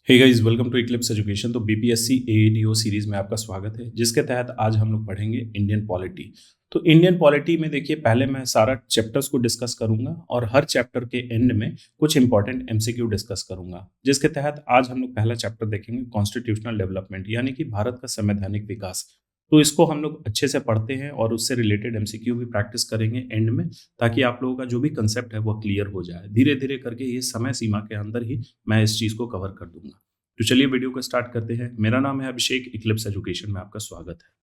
Hey guys, welcome to Eclipse Education. तो BPSC ADO series में आपका स्वागत है, जिसके तहत आज हम लोग पढ़ेंगे इंडियन पॉलिटी। तो इंडियन पॉलिटी में देखिए, पहले मैं सारा चैप्टर्स को डिस्कस करूंगा और हर चैप्टर के एंड में कुछ इंपॉर्टेंट एमसीक्यू डिस्कस करूंगा, जिसके तहत आज हम लोग पहला चैप्टर देखेंगे कॉन्स्टिट्यूशनल डेवलपमेंट, यानी कि भारत का संवैधानिक विकास। तो इसको हम लोग अच्छे से पढ़ते हैं और उससे रिलेटेड एमसीक्यू भी प्रैक्टिस करेंगे एंड में, ताकि आप लोगों का जो भी कंसेप्ट है वो क्लियर हो जाए। धीरे धीरे करके ये समय सीमा के अंदर ही मैं इस चीज़ को कवर कर दूंगा। तो चलिए वीडियो को स्टार्ट करते हैं। मेरा नाम है अभिषेक, इक्लिप्स एजुकेशन में आपका स्वागत है।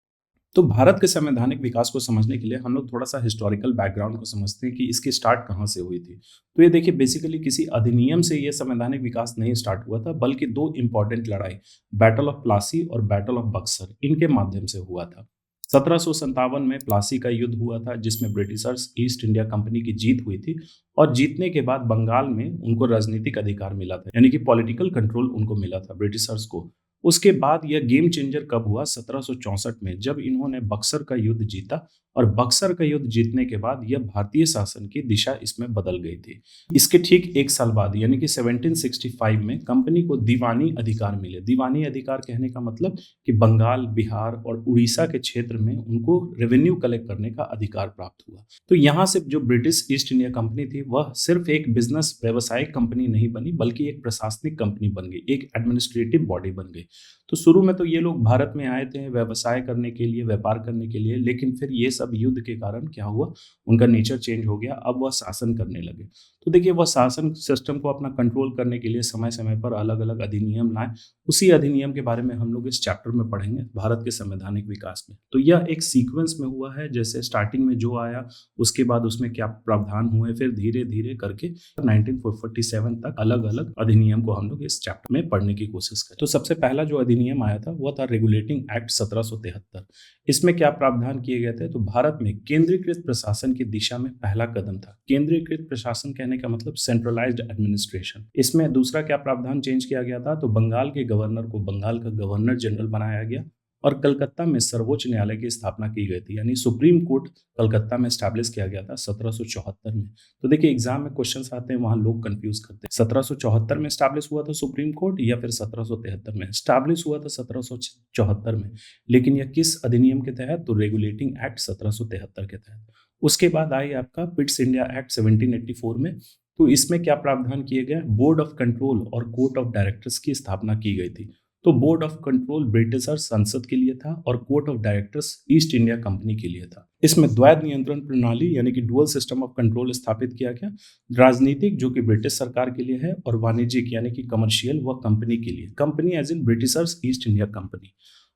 तो भारत के संवैधानिक विकास को समझने के लिए हम लोग थोड़ा सा हिस्टोरिकल बैकग्राउंड को समझते हैं कि इसकी स्टार्ट कहाँ से हुई थी। तो ये देखिए, बेसिकली किसी अधिनियम से ये संवैधानिक विकास नहीं स्टार्ट हुआ था, बल्कि दो इंपॉर्टेंट लड़ाई, बैटल ऑफ प्लासी और बैटल ऑफ बक्सर, इनके माध्यम से हुआ था। 1757 में प्लासी का युद्ध हुआ था, जिसमें ब्रिटिशर्स ईस्ट इंडिया कंपनी की जीत हुई थी। और जीतने के बाद बंगाल में उनको राजनीतिक अधिकार मिला था, यानी कि पॉलिटिकल कंट्रोल उनको मिला था ब्रिटिशर्स को। उसके बाद यह गेम चेंजर कब हुआ? 1764 में, जब इन्होंने बक्सर का युद्ध जीता। और बक्सर का युद्ध जीतने के बाद यह भारतीय शासन की दिशा इसमें बदल गई थी। इसके ठीक एक साल बाद, यानी कि 1765 में, कंपनी को दीवानी अधिकार मिले। दीवानी अधिकार कहने का मतलब कि बंगाल, बिहार और उड़ीसा के क्षेत्र में उनको रेवेन्यू कलेक्ट करने का अधिकार प्राप्त हुआ। तो यहाँ से जो ब्रिटिश ईस्ट इंडिया कंपनी थी, वह सिर्फ एक बिजनेस व्यवसायिक कंपनी नहीं बनी, बल्कि एक प्रशासनिक कंपनी बन गई, एक एडमिनिस्ट्रेटिव बॉडी बन गई। तो शुरू में तो ये लोग भारत में आए थे व्यवसाय करने के लिए, व्यापार करने के लिए, लेकिन फिर ये सब युद्ध के कारण क्या हुआ, उनका नेचर चेंज हो गया। अब वह शासन करने लगे। तो देखिए, वह शासन सिस्टम को अपना कंट्रोल करने के लिए समय समय पर अलग अलग अधिनियम लाए। उसी अधिनियम के बारे में हम लोग इस चैप्टर में पढ़ेंगे, भारत के संवैधानिक विकास में। तो यह एक सीक्वेंस में हुआ है, जैसे स्टार्टिंग में जो आया, उसके बाद उसमें क्या प्रावधान हुए, फिर धीरे धीरे करके 1947 तक अलग अलग अधिनियम को हम लोग इस चैप्टर में पढ़ने की कोशिश करें। तो सबसे पहला जो अधिनियम आया था वह था रेगुलेटिंग एक्ट 1773। इसमें क्या प्रावधान किए गए थे? तो भारत में केंद्रीकृत प्रशासन की दिशा में पहला कदम था। केंद्रीकृत प्रशासन कहने का मतलब सेंट्रलाइज्ड एडमिनिस्ट्रेशन। इसमें दूसरा क्या प्रावधान चेंज किया गया था? तो बंगाल के गवर्नर को बंगाल का गवर्नर जनरल बनाया गया। और कलकत्ता में सर्वोच्च न्यायालय की स्थापना की गई थी, यानी सुप्रीम कोर्ट कलकत्ता में स्टैब्लिश किया गया था 1774 में। तो देखिए, एग्जाम में क्वेश्चंस आते हैं, वहां लोग कंफ्यूज करते हैं। 1774 में स्टैब्लिश हुआ था सुप्रीम कोर्ट, या फिर 1773 में? स्टैब्लिश हुआ था 1774 में, लेकिन यह किस अधिनियम के तहत? तो रेगुलेटिंग एक्ट 1773 के तहत। उसके बाद आई आपका पिट्स इंडिया एक्ट 1784 में। तो इसमें क्या प्रावधान किए गए? बोर्ड ऑफ कंट्रोल और कोर्ट ऑफ डायरेक्टर्स की स्थापना की गई थी। तो बोर्ड ऑफ कंट्रोल ब्रिटिशर संसद के लिए था और court of directors east India company के लिए था। इसमें द्वैध नियंत्रण प्रणाली, यानी कि डुअल सिस्टम ऑफ कंट्रोल स्थापित किया गया। राजनीतिक जो कि ब्रिटिश सरकार के लिए है, और वाणिज्यिक यानी कि कमर्शियल वह कंपनी के लिए। Company as in Britishers East India Company.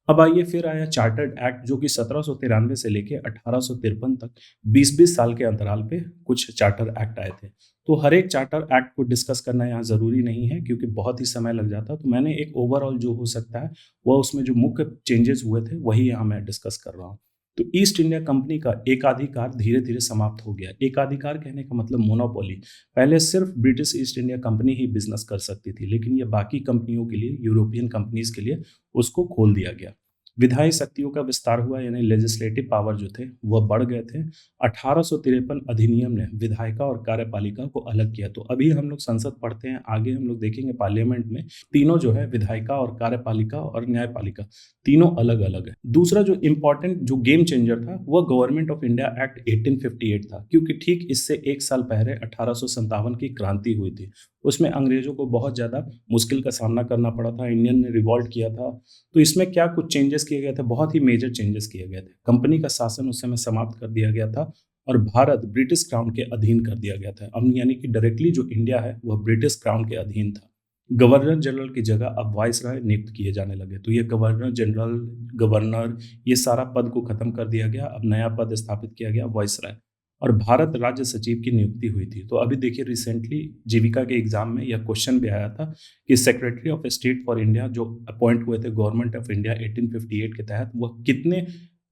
अब आइए, फिर आया चार्टर्ड एक्ट, जो कि 1793 से लेकर 1853 तक 20-20 साल के अंतराल पे कुछ चार्टर एक्ट आए थे। तो हर एक चार्टर एक्ट को डिस्कस करना यहाँ जरूरी नहीं है, क्योंकि बहुत ही समय लग जाता। तो मैंने एक ओवरऑल जो हो सकता है, वह उसमें जो मुख्य चेंजेस हुए थे वही यहाँ मैं डिस्कस कर रहा हूँ। तो ईस्ट इंडिया कंपनी का एकाधिकार धीरे धीरे समाप्त हो गया। एकाधिकार कहने का मतलब मोनोपोली। पहले सिर्फ ब्रिटिश ईस्ट इंडिया कंपनी ही बिजनेस कर सकती थी, लेकिन ये बाकी कंपनियों के लिए, यूरोपियन कंपनीज के लिए उसको खोल दिया गया। विधायी शक्तियों का विस्तार हुआ, यानी लेजिस्लेटिव पावर जो थे वह बढ़ गए थे। 1853 अधिनियम ने विधायिका और कार्यपालिका को अलग किया। तो अभी हम लोग संसद पढ़ते हैं, आगे हम लोग देखेंगे पार्लियामेंट में तीनों जो है, विधायिका और कार्यपालिका और न्यायपालिका, तीनों अलग अलग है। दूसरा जो इंपॉर्टेंट जो गेम चेंजर था, वह गवर्नमेंट ऑफ इंडिया एक्ट 1858 था, क्योंकि ठीक इससे एक साल पहले 1857 की क्रांति हुई थी। उसमें अंग्रेजों को बहुत ज़्यादा मुश्किल का सामना करना पड़ा था, इंडियन ने रिवॉल्ट किया था। तो इसमें क्या कुछ चेंजेस किए गए थे? बहुत ही मेजर चेंजेस किए गए थे। कंपनी का शासन उस समय समाप्त कर दिया गया था और भारत ब्रिटिश क्राउन के अधीन कर दिया गया था। अब यानी कि डायरेक्टली जो इंडिया है वह ब्रिटिश क्राउन के अधीन था। गवर्नर जनरल की जगह अब वाइसराय नियुक्त किए जाने लगे। तो ये गवर्नर जनरल, गवर्नर, ये सारा पद को खत्म कर दिया गया। अब नया पद स्थापित किया गया, वाइसराय। और भारत राज्य सचिव की नियुक्ति हुई थी। तो अभी देखिए, रिसेंटली जीविका के एग्जाम में यह क्वेश्चन भी आया था कि secretary of state for India जो अपॉइंट हुए थे गवर्नमेंट ऑफ इंडिया 1858 के तहत, वह कितने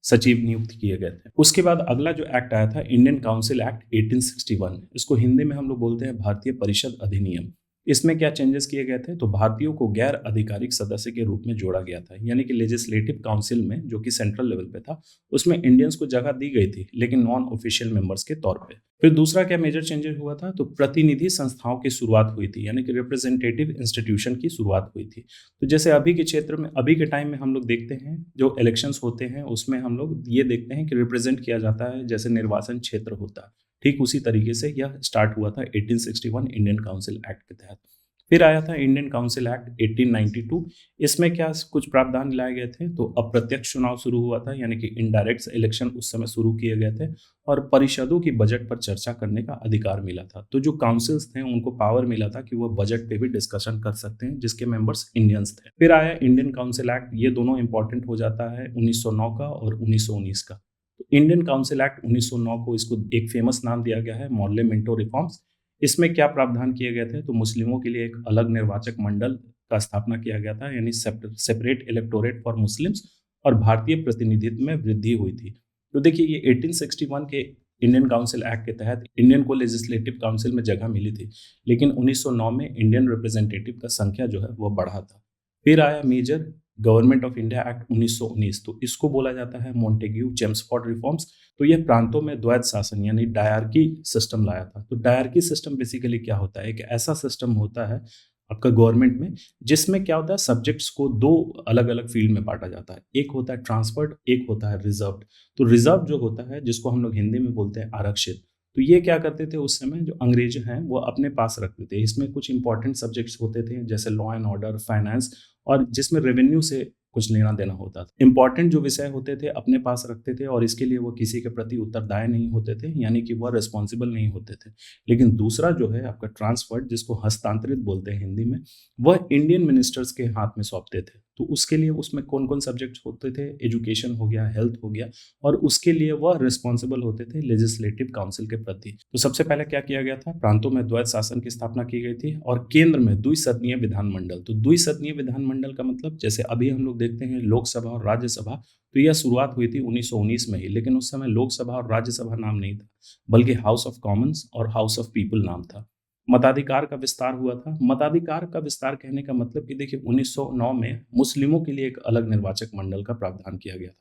सचिव नियुक्त किए गए थे। उसके बाद अगला जो एक्ट आया था, इंडियन काउंसिल एक्ट 1861। इसको हिंदी में हम लोग बोलते हैं भारतीय परिषद अधिनियम। इसमें क्या चेंजेस किए गए थे, तो भारतीयों को गैर आधिकारिक सदस्य के रूप में जोड़ा गया था, यानी कि लेजिस्लेटिव काउंसिल में जो कि सेंट्रल लेवल पे था उसमें इंडियंस को जगह दी गई थी, लेकिन नॉन ऑफिशियल मेंबर्स के तौर पे। फिर दूसरा क्या मेजर चेंजेस हुआ था, तो प्रतिनिधि संस्थाओं की शुरुआत हुई थी, यानी कि रिप्रेजेंटेटिव इंस्टीट्यूशन की शुरुआत हुई थी। तो जैसे अभी के क्षेत्र में, अभी के टाइम में हम लोग देखते हैं जो इलेक्शंस होते हैं उसमें हम लोग ये देखते हैं कि रिप्रेजेंट किया जाता है, जैसे निर्वाचन क्षेत्र होता है, ठीक उसी तरीके से यह स्टार्ट हुआ था 1861 इंडियन काउंसिल एक्ट के तहत। फिर आया था इंडियन काउंसिल एक्ट 1892। इसमें क्या कुछ प्रावधान लाए गए थे, तो अप्रत्यक्ष चुनाव शुरू हुआ था, यानी कि इनडायरेक्ट इलेक्शन उस समय शुरू किए गए थे, और परिषदों की बजट पर चर्चा करने का अधिकार मिला था। तो जो काउंसिल्स थे उनको पावर मिला था कि वो बजट पे भी डिस्कशन कर सकते हैं, जिसके मेंबर्स इंडियंस थे। फिर आया इंडियन काउंसिल एक्ट, ये दोनों इंपॉर्टेंट हो जाता है 1909 का और 1919 का। तो इंडियन काउंसिल एक्ट 1909 को इसको एक फेमस नाम दिया गया है, मॉर्ले मिंटो रिफॉर्म्स। इसमें क्या प्रावधान किए गए थे, तो मुस्लिमों के लिए एक अलग निर्वाचक मंडल का स्थापना किया गया था, यानी सेपरेट इलेक्टोरेट फॉर मुस्लिम्स, और भारतीय प्रतिनिधित्व में वृद्धि हुई थी। तो देखिए ये 1861 के इंडियन काउंसिल एक्ट के तहत इंडियन को लेजिस्लेटिव काउंसिल में जगह मिली थी, लेकिन 1909 में इंडियन रिप्रेजेंटेटिव का संख्या जो है वो बढ़ा था। फिर आया major Government of India Act 1919, तो इसको बोला जाता है मॉन्टेग्यू चेम्सफोर्ड रिफॉर्म्स। तो यह प्रांतों में द्वैत शासन यानी डायरकी सिस्टम लाया था। तो डायरकी सिस्टम बेसिकली क्या होता है, एक ऐसा सिस्टम होता है आपका गवर्नमेंट में जिसमें क्या होता है, सब्जेक्ट्स को दो अलग अलग फील्ड में बांटा जाता है। एक होता है ट्रांसफर्ड, एक होता है रिजर्व्ड। तो रिजर्व जो होता है, जिसको हम लोग हिंदी में बोलते हैं आरक्षित, तो ये क्या करते थे उस समय, जो अंग्रेज हैं वो अपने पास रखते थे। इसमें कुछ इंपॉर्टेंट सब्जेक्ट्स होते थे, जैसे लॉ एंड ऑर्डर, फाइनेंस, और जिसमें रेवेन्यू से कुछ लेना देना होता था। इंपॉर्टेंट जो विषय होते थे अपने पास रखते थे, और इसके लिए वो किसी के प्रति उत्तरदायी नहीं होते थे, यानी कि वह रिस्पॉन्सिबल नहीं होते थे। लेकिन दूसरा जो है आपका ट्रांसफर्ड, जिसको हस्तांतरित बोलते हैं हिंदी में, वह इंडियन मिनिस्टर्स के हाथ में सौंपते थे। तो उसके लिए उसमें कौन कौन सब्जेक्ट्स होते थे, एजुकेशन हो गया, हेल्थ हो गया, और उसके लिए वह रिस्पॉन्सिबल होते थे लेजिस्लेटिव काउंसिल के प्रति। तो सबसे पहले क्या किया गया था, प्रांतों में द्वैत शासन की स्थापना की गई थी, और केंद्र में द्विसदनीय विधानमंडल। तो द्विसदनीय विधानमंडल का मतलब, जैसे अभी हम लोग देखते हैं लोकसभा और राज्यसभा, तो यह शुरुआत हुई थी 1919 में ही, लेकिन उस समय लोकसभा और राज्यसभा नाम नहीं था, बल्कि हाउस ऑफ कॉमन्स और हाउस ऑफ पीपल नाम था। मताधिकार का विस्तार हुआ था। मताधिकार का विस्तार कहने का मतलब कि देखिए 1909 में मुस्लिमों के लिए एक अलग निर्वाचक मंडल का प्रावधान किया गया था,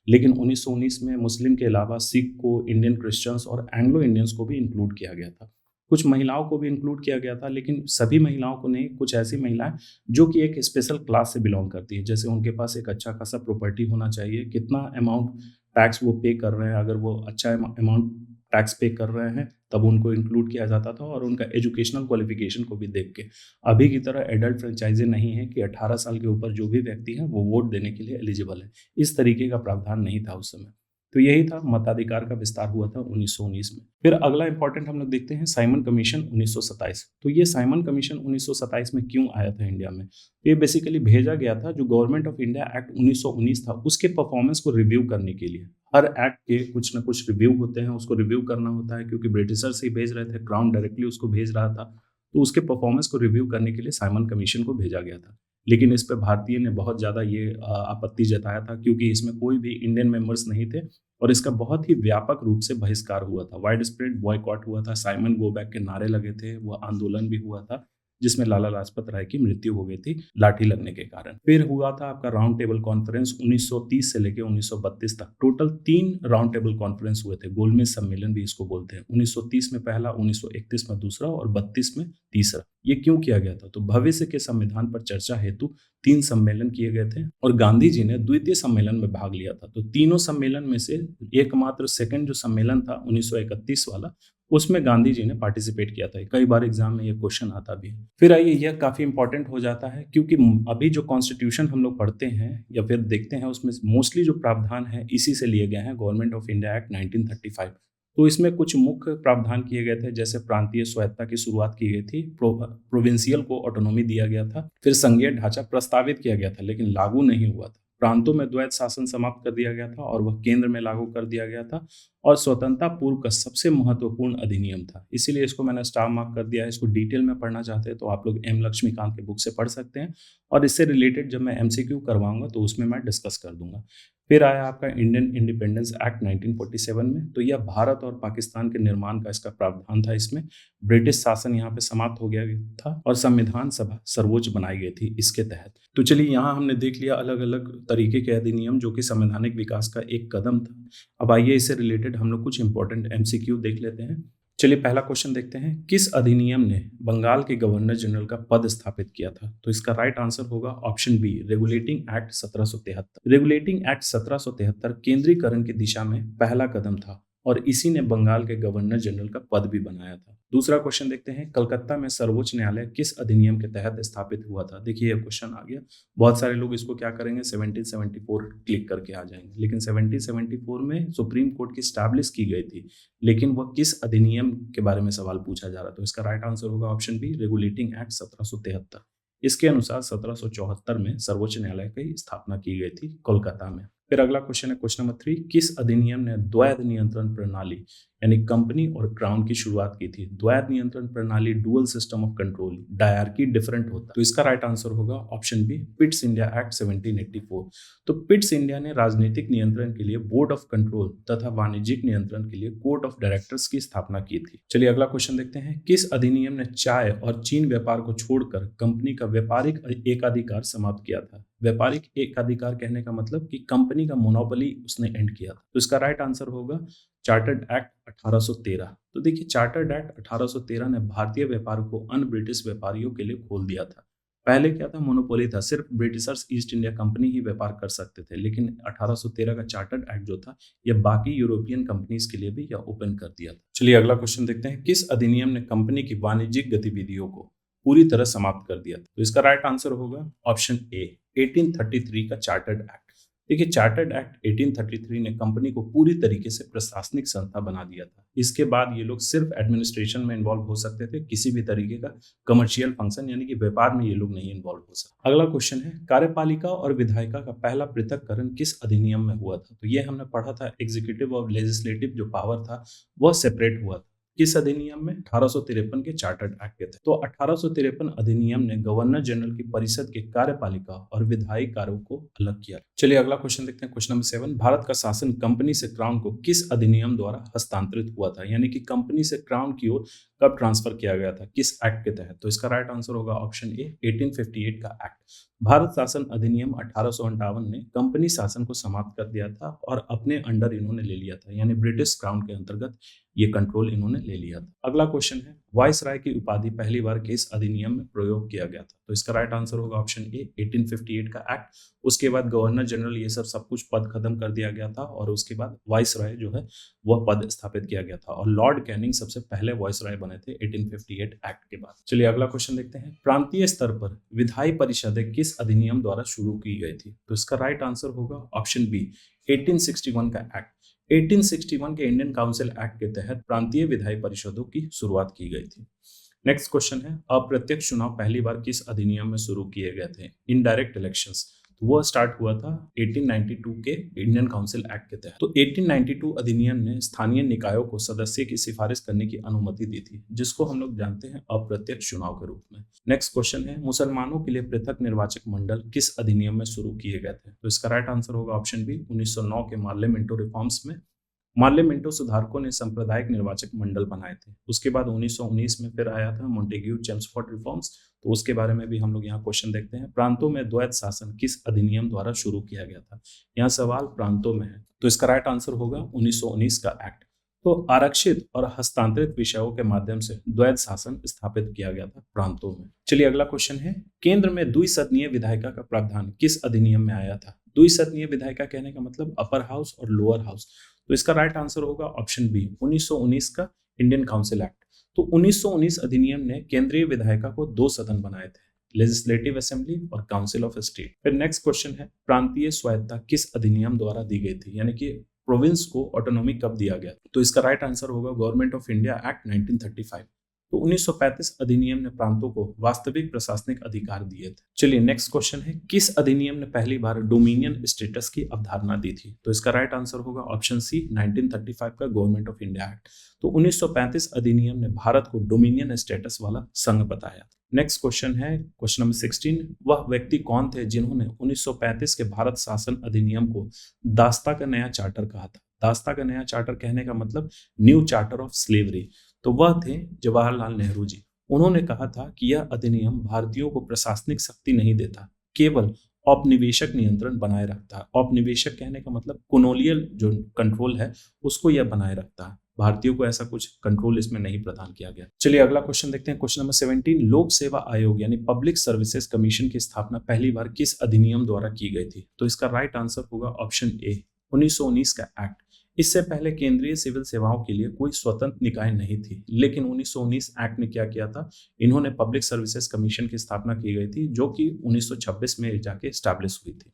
लेकिन 1919 में मुस्लिम के अलावा सिख को, इंडियन क्रिश्चियंस और एंग्लो इंडियंस को भी इंक्लूड किया गया था। कुछ महिलाओं को भी इंक्लूड किया गया था, लेकिन सभी महिलाओं को नहीं। कुछ ऐसी महिलाएं जो कि एक स्पेशल क्लास से बिलोंग करती है, जैसे उनके पास एक अच्छा खासा प्रॉपर्टी होना चाहिए, कितना अमाउंट टैक्स वो पे कर रहे हैं, अगर वो अच्छा अमाउंट टैक्स पे कर रहे हैं तब उनको इंक्लूड किया जाता था, और उनका एजुकेशनल क्वालिफिकेशन को भी देख के। अभी की तरह एडल्ट फ्रेंचाइजी नहीं है कि 18 साल के ऊपर जो भी व्यक्ति है वो वोट देने के लिए एलिजिबल है, इस तरीके का प्रावधान नहीं था उस समय। तो यही था, मताधिकार का विस्तार हुआ था 1919 में। फिर अगला इंपॉर्टेंट हम लोग देखते हैं साइमन कमीशन 1927। तो ये साइमन कमीशन 1927 में क्यों आया था इंडिया में, तो ये बेसिकली भेजा गया था जो गवर्नमेंट ऑफ इंडिया एक्ट 1919 था उसके परफॉर्मेंस को रिव्यू करने के लिए। हर एक्ट के कुछ ना कुछ रिव्यू होते हैं, उसको रिव्यू करना होता है, क्योंकि ब्रिटिशर्स ही भेज रहे थे, क्राउन डायरेक्टली उसको भेज रहा था। तो उसके परफॉर्मेंस को रिव्यू करने के लिए साइमन कमीशन को भेजा गया था। लेकिन इस पे भारतीय ने बहुत ज़्यादा ये आपत्ति जताया था, क्योंकि इसमें कोई भी इंडियन मेंबर्स नहीं थे, और इसका बहुत ही व्यापक रूप से बहिष्कार हुआ था। वाइड स्प्रेड बॉयकॉट हुआ था, साइमन गो बैक के नारे लगे थे, वो आंदोलन भी हुआ था, जिसमें लाला लाजपत राय की मृत्यु हो गई थी लाठी लगने के कारण। फिर हुआ था आपका राउंड टेबल कॉन्फ्रेंस 1930 से लेकर 1932 तक। टोटल 3 राउंड टेबल कॉन्फ्रेंस हुए थे, गोलमेज सम्मेलन भी इसको बोलते हैं। 1930 में पहला, 1931 में दूसरा, और 32 में तीसरा। ये क्यों किया गया था, तो भविष्य के संविधान पर चर्चा हेतु 3 सम्मेलन किए गए थे, और गांधी जी ने द्वितीय सम्मेलन में भाग लिया था। तो तीनों सम्मेलन में से एकमात्र सेकंड जो सम्मेलन था 1931 वाला, उसमें गांधी जी ने पार्टिसिपेट किया था। कई बार एग्जाम में ये क्वेश्चन आता भी है। फिर आइए, यह काफी इंपॉर्टेंट हो जाता है, क्योंकि अभी जो कॉन्स्टिट्यूशन हम लोग पढ़ते हैं या फिर देखते हैं, उसमें मोस्टली जो प्रावधान है इसी से लिए गए हैं, गवर्नमेंट ऑफ इंडिया एक्ट 1935। तो इसमें कुछ मुख्य प्रावधान किए गए थे, जैसे प्रांतीय स्वायत्ता की शुरुआत की गई थी, प्रोविंशियल को ऑटोनॉमी दिया गया था। फिर संघीय ढांचा प्रस्तावित किया गया था, लेकिन लागू नहीं हुआ था। प्रांतों में द्वैत शासन समाप्त कर दिया गया था, और वह केंद्र में लागू कर दिया गया था, और स्वतंत्रता पूर्व का सबसे महत्वपूर्ण अधिनियम था। इसीलिए इसको मैंने स्टार मार्क कर दिया है। इसको डिटेल में पढ़ना चाहते हैं तो आप लोग एम लक्ष्मीकांत के बुक से पढ़ सकते हैं, और इससे रिलेटेड जब मैं एमसीक्यू करवाऊंगा तो उसमें मैं डिस्कस कर दूंगा। फिर आया आपका इंडियन इंडिपेंडेंस एक्ट 1947 में, तो यह भारत और पाकिस्तान के निर्माण का इसका प्रावधान था। इसमें ब्रिटिश शासन यहाँ पे समाप्त हो गया था और संविधान सभा सर्वोच्च बनाई गई थी इसके तहत। तो चलिए यहाँ हमने देख लिया अलग अलग तरीके के अधिनियम जो कि संवैधानिक विकास का एक कदम था। अब आइए इससे रिलेटेड हम लोग कुछ इंपॉर्टेंट MCQ देख लेते हैं। चलिए पहला क्वेश्चन देखते हैं, किस अधिनियम ने बंगाल के गवर्नर जनरल का पद स्थापित किया था? तो इसका राइट आंसर होगा option B, regulating act 1773। Regulating act 1773 केंद्रीकरण की दिशा में पहला कदम था और इसी ने बंगाल के गवर्नर जनरल का पद भी बनाया था। दूसरा क्वेश्चन देखते हैं, कलकत्ता में सर्वोच्च न्यायालय किस अधिनियम के तहत स्थापित हुआ था? देखिए यह क्वेश्चन आ गया, बहुत सारे लोग इसको क्या करेंगे 1774 क्लिक करके आ जाएंगे, लेकिन 1774 में सुप्रीम कोर्ट की स्टैब्लिश की गई थी, लेकिन वह किस अधिनियम के बारे में सवाल पूछा जा रहा था। तो इसका राइट आंसर होगा ऑप्शन बी, रेगुलेटिंग एक्ट 1773। इसके अनुसार 1774 में सर्वोच्च न्यायालय की स्थापना की गई थी कोलकाता में। फिर अगला क्वेश्चन है क्वेश्चन नंबर 3, किस अधिनियम ने द्वैध नियंत्रण प्रणाली यानी कंपनी और क्राउन की शुरुआत की थी? द्वैध नियंत्रण प्रणाली, dual system of control, diarchy different होता है। तो इसका राइट आंसर होगा option B, Pitt's India Act 1784। तो पिट्स इंडिया ने राजनीतिक नियंत्रण के लिए बोर्ड ऑफ कंट्रोल तथा वाणिज्यिक नियंत्रण के लिए कोर्ट ऑफ डायरेक्टर्स की स्थापना की थी। चलिए अगला क्वेश्चन देखते हैं, किस अधिनियम ने चाय और चीन व्यापार को छोड़कर कंपनी का व्यापारिक एकाधिकार समाप्त किया था? व्यापारिक एकाधिकार कहने का मतलब कि कंपनी का मोनोपोली उसने एंड किया था। तो इसका राइट आंसर होगा चार्टर्ड एक्ट 1813। तो देखिए चार्टर्ड एक्ट 1813 ने भारतीय व्यापार को अन्य ब्रिटिश व्यापारियों के लिए खोल दिया था। पहले क्या था, मोनोपोली था, सिर्फ ब्रिटिशर्स ईस्ट इंडिया कंपनी ही व्यापार कर सकते थे, लेकिन 1813 का चार्टर्ड एक्ट जो था यह बाकी यूरोपियन कंपनीज के लिए भी यह ओपन कर दिया था। चलिए अगला क्वेश्चन देखते हैं, किस अधिनियम ने कंपनी की वाणिज्यिक गतिविधियों को पूरी तरह समाप्त कर दिया था? तो इसका राइट आंसर होगा ऑप्शन ए, 1833 का चार्टर्ड एक्ट। देखिए चार्टर्ड एक्ट 1833 ने कंपनी को पूरी तरीके से प्रशासनिक संस्था बना दिया था। इसके बाद ये लोग सिर्फ एडमिनिस्ट्रेशन में इन्वॉल्व हो सकते थे, किसी भी तरीके का कमर्शियल फंक्शन यानी कि व्यापार में ये लोग नहीं इन्वॉल्व हो सकते। अगला क्वेश्चन है, कार्यपालिका और विधायिका का पहला पृथककरण किस अधिनियम में हुआ था? तो ये हमने पढ़ा था, एग्जीक्यूटिव और लेजिस्लेटिव जो पावर था वह सेपरेट हुआ था। किस अधिनियम में? 1853 के चार्टर्ड एक्ट के तहत। तो 1853 अधिनियम ने गवर्नर जनरल की परिषद के कार्यपालिका और विधायी कार्यों को अलग किया। चलिए अगला क्वेश्चन देखते हैं, क्वेश्चन नंबर 7, भारत का शासन कंपनी से क्राउन को किस अधिनियम द्वारा हस्तांतरित हुआ था? यानी कि कंपनी से क्राउन की ओर कब ट्रांसफर किया गया था, किस एक्ट के तहत? तो इसका राइट आंसर होगा ऑप्शन ए, 1858 का एक्ट। भारत शासन अधिनियम 1858 ने कंपनी शासन को समाप्त कर दिया था और अपने अंडर इन्होंने ले लिया था, यानी ब्रिटिश क्राउन के अंतर्गत ये कंट्रोल इन्होंने ले लिया था। अगला क्वेश्चन है, वाइसराय की उपाधि पहली बार किस अधिनियम में प्रयोग किया गया था? तो इसका राइट आंसर होगा ऑप्शन ए, 1858 का एक्ट। उसके बाद गवर्नर जनरल ये सब कुछ पद खत्म कर दिया गया था और उसके बाद वाइसराय जो है वह पद स्थापित किया गया था और लॉर्ड कैनिंग सबसे पहले वाइसराय बने थे 1858 एक्ट के बाद। चलिए अगला क्वेश्चन देखते हैं, प्रांतीय स्तर पर विधायी परिषदें किस अधिनियम द्वारा शुरू की गई थी? तो इसका राइट आंसर होगा ऑप्शन बी, 1861 का एक्ट। 1861 के इंडियन काउंसिल एक्ट के तहत प्रांतीय विधायी परिषदों की शुरुआत की गई थी। नेक्स्ट क्वेश्चन है, अप्रत्यक्ष चुनाव पहली बार किस अधिनियम में शुरू किए गए थे? Indirect elections. तो वह स्टार्ट हुआ था 1892 के इंडियन काउंसिल एक्ट के तहत। तो 1892 अधिनियम ने स्थानीय निकायों को सदस्य की सिफारिश करने की अनुमति दी थी, जिसको हम लोग जानते हैं अप्रत्यक्ष चुनाव के रूप में। नेक्स्ट क्वेश्चन है, मुसलमानों के लिए पृथक निर्वाचक मंडल किस अधिनियम में शुरू किए गए थे? तो इसका राइट आंसर होगा ऑप्शन बी, 1909 के मार्ले मिंटो रिफॉर्म्स में। मार्ले मिंटो सुधारकों ने सांप्रदायिक निर्वाचक मंडल बनाए थे। उसके बाद 1919 में फिर आया था मॉन्टेग्यू चेम्सफोर्ड रिफॉर्म्स, तो उसके बारे में भी हम लोग यहाँ क्वेश्चन देखते हैं। प्रांतों में द्वैध शासन किस अधिनियम द्वारा शुरू किया गया था? यहाँ सवाल प्रांतों में है, तो इसका राइट आंसर होगा 1919 का एक्ट। तो आरक्षित और हस्तांतरित विषयों के माध्यम से द्वैध शासन स्थापित किया गया था प्रांतों में। चलिए अगला क्वेश्चन है, केंद्र में द्विसदनीय विधायिका का प्रावधान किस अधिनियम में आया था? द्विसदनीय विधायिका कहने का मतलब अपर हाउस और लोअर हाउस। तो इसका राइट आंसर होगा ऑप्शन बी, 1919 का इंडियन काउंसिल एक्ट। तो 1919 अधिनियम ने केंद्रीय विधायिका को 2 सदन बनाए थे, लेजिस्लेटिव असेंबली और काउंसिल ऑफ स्टेट। फिर नेक्स्ट क्वेश्चन है, प्रांतीय स्वायत्तता किस अधिनियम द्वारा दी गई थी? यानी कि प्रोविंस को ऑटोनॉमी कब दिया गया? तो इसका राइट आंसर होगा गवर्नमेंट ऑफ इंडिया एक्ट 1935। तो 1935 अधिनियम ने प्रांतों को वास्तविक प्रशासनिक अधिकार दिए थे। चलिए नेक्स्ट क्वेश्चन है, किस अधिनियम ने पहली बार डोमिनियन स्टेटस की अवधारणा दी थी? तो इसका राइट आंसर होगा ऑप्शन सी, 1935 का गवर्नमेंट ऑफ इंडिया एक्ट। तो 1935 अधिनियम ने भारत को डोमिनियन स्टेटस वाला संघ बताया। नेक्स्ट क्वेश्चन है क्वेश्चन नंबर 16, वह व्यक्ति कौन थे जिन्होंने 1935 के भारत शासन अधिनियम को दास्ता का नया चार्टर कहा था। दास्ता का नया चार्टर कहने का मतलब न्यू चार्टर ऑफ स्लेवरी। तो वह थे जवाहरलाल नेहरू जी। उन्होंने कहा था कि यह अधिनियम भारतीयों को प्रशासनिक शक्ति नहीं देता, केवल औपनिवेशिक नियंत्रण बनाए रखता है। औपनिवेशिक कहने का मतलब कॉलोनियल जो कंट्रोल है उसको यह बनाए रखता है। भारतीयों को ऐसा कुछ कंट्रोल इसमें नहीं प्रदान किया गया। चलिए अगला क्वेश्चन देखते हैं, क्वेश्चन नंबर 17, लोक सेवा आयोग यानी पब्लिक सर्विसेज कमीशन की स्थापना पहली बार किस अधिनियम द्वारा की गई थी। तो इसका राइट आंसर होगा ऑप्शन ए, 1919 का एक्ट। इससे पहले केंद्रीय सिविल सेवाओं के लिए कोई स्वतंत्र निकाय नहीं थी, लेकिन 1919 एक्ट ने क्या किया था, इन्होंने पब्लिक सर्विसेज कमीशन की स्थापना की गई थी जो कि 1926 में जाके स्टैब्लिश हुई थी।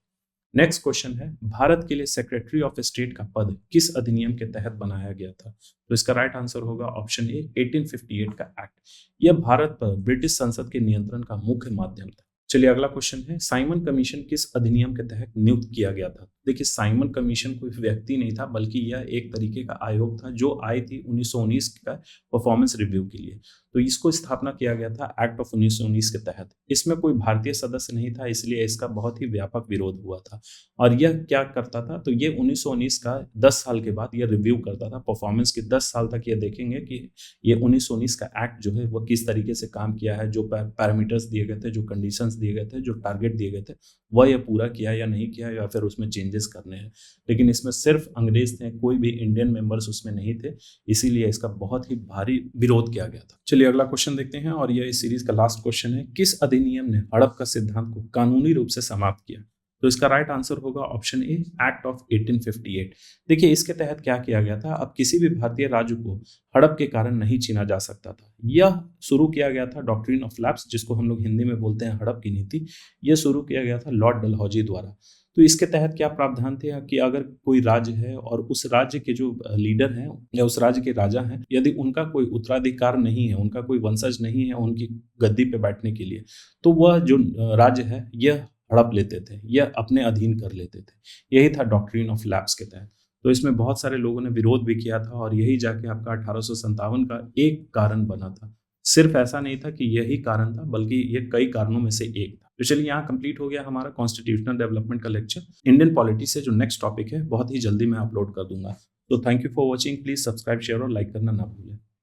नेक्स्ट क्वेश्चन है, भारत के लिए सेक्रेटरी ऑफ स्टेट का पद किस अधिनियम के तहत बनाया गया था। तो इसका राइट आंसर होगा ऑप्शन ए, 1858 का एक्ट। यह भारत पर ब्रिटिश संसद के नियंत्रण का मुख्य माध्यम था। चलिए अगला क्वेश्चन है, साइमन कमीशन किस अधिनियम के तहत नियुक्त किया गया था। देखिए साइमन कमीशन कोई व्यक्ति नहीं था, बल्कि यह एक तरीके का आयोग था जो आई थी 1919 का परफॉर्मेंस रिव्यू के लिए। तो इसको स्थापना किया गया था एक्ट ऑफ 1919 के तहत। इसमें कोई भारतीय सदस्य नहीं था, इसलिए इसका बहुत ही व्यापक विरोध हुआ था। और यह क्या करता था, तो ये 1919 का 10 साल के बाद यह रिव्यू करता था परफॉर्मेंस के। 10 साल तक ये देखेंगे कि ये 1919 का एक्ट जो है वह किस तरीके से काम किया है, जो पैरामीटर्स दिए गए थे, जो कंडीशंस दिए गए थे, जो टारगेट दिए गए थे, वह यह पूरा किया या नहीं किया, या फिर उसमें चेंजेस करने हैं। लेकिन इसमें सिर्फ अंग्रेज थे, कोई भी इंडियन मेंबर्स उसमें नहीं थे, इसीलिए इसका बहुत ही भारी विरोध किया गया था। चलिए अगला क्वेश्चन देखते हैं, और यह इस सीरीज का लास्ट क्वेश्चन है, किस अधिनियम ने हड़प का सिद्धांत को कानूनी रूप से समाप्त किया। तो इसका राइट आंसर होगा ऑप्शन ए, एक्ट ऑफ 1858। देखिए इसके तहत क्या किया गया था, अब किसी भी भारतीय राज्य को हड़प के कारण नहीं छीना जा सकता था। यह शुरू किया गया था डॉक्ट्रिन ऑफ लैप्स, जिसको हम लोग हिंदी में बोलते हैं हड़प की नीति। यह शुरू किया गया था लॉर्ड डलहौजी द्वारा। तो इसके तहत क्या प्रावधान थे कि अगर कोई राज्य है और उस राज्य के जो लीडर हैं या उस राज्य के राजा हैं, यदि उनका कोई उत्तराधिकार नहीं है, उनका कोई वंशज नहीं है उनकी गद्दी पे बैठने के लिए, तो वह जो राज्य है यह हड़प लेते थे, यह अपने अधीन कर लेते थे। यही था डॉक्ट्रिन ऑफ लैप्स के तहत। तो इसमें बहुत सारे लोगों ने विरोध भी किया था, और यही जाके आपका 1857 का एक कारण बना था। सिर्फ ऐसा नहीं था कि यही कारण था, बल्कि ये कई कारणों में से एक था। तो चलिए यहाँ कंप्लीट हो गया हमारा कॉन्स्टिट्यूशनल डेवलपमेंट का लेक्चर। इंडियन पॉलिटी से जो नेक्स्ट टॉपिक है बहुत ही जल्दी मैं अपलोड कर दूंगा। तो thank you for watching, please subscribe, share और लाइक करना ना भूलें।